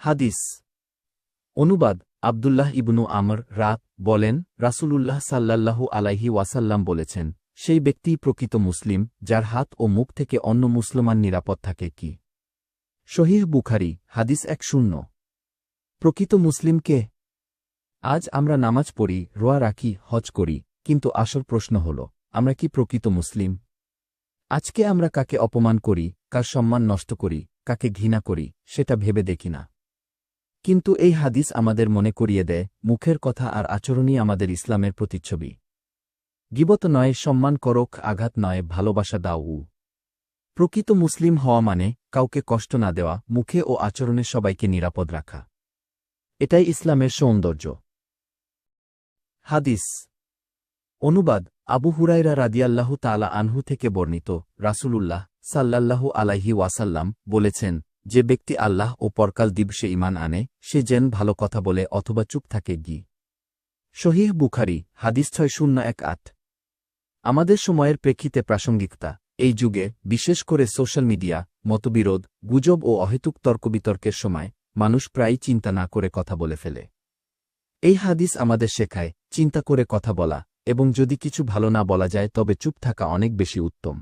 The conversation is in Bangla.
হাদিস অনুবাদ আব্দুল্লাহ ইবনু আমর বলেন, রাসূলুল্লাহ সাল্লাল্লাহু আলাইহি ওয়াসাল্লাম বলেছেন, সেই ব্যক্তিই প্রকৃত মুসলিম যার হাত ও মুখ থেকে অন্য মুসলমান নিরাপদ থাকে। কি সহিহ বুখারী হাদিস 10। প্রকৃত মুসলিম কে? আজ আমরা নামাজ পড়ি, রোয়া রাখি, হজ করি, কিন্তু আসল প্রশ্ন হল, আমরা কি প্রকৃত মুসলিম? আজকে আমরা কাকে অপমান করি, কার সম্মান নষ্ট করি, কাকে ঘৃণা করি, সেটা ভেবে দেখি না। কিন্তু এই হাদিস আমাদের মনে করিয়ে দেয়, মুখের কথা আর আচরণই আমাদের ইসলামের প্রতিচ্ছবি। গীবত নয়, সম্মান করক, আঘাত নয়, ভালোবাসা দাও। প্রকৃত মুসলিম হওয়া মানে কাউকে কষ্ট না দেওয়া, মুখে ও আচরণে সবাইকে নিরাপদ রাখা। এটাই ইসলামের সৌন্দর্য। হাদিস অনুবাদ আবু হুরায়রা রাদিয়াল্লাহু তাআলা আনহু থেকে বর্ণিত, রাসূলুল্লাহ সাল্লাল্লাহু আলাইহি ওয়াসাল্লাম বলেছেন, যে ব্যক্তি আল্লাহ ও পরকাল দিবসে ঈমান আনে, সে যেন ভালো কথা বলে অথবা চুপ থাকে। সহিহ বুখারী হাদিস 6018। আমাদের সময়ের প্রেক্ষিতে প্রাসঙ্গিকতা। এই যুগে, বিশেষ করে সোশ্যাল মিডিয়া, মতবিরোধ, গুজব ও অহেতুক তর্কবিতর্কের সময় মানুষ প্রায়ই চিন্তা না করে কথা বলে ফেলে। এই হাদিস আমাদের শেখায়, চিন্তা করে কথা বলা, এবং যদি কিছু ভালো না বলা যায় তবে চুপ থাকা অনেক বেশি উত্তম।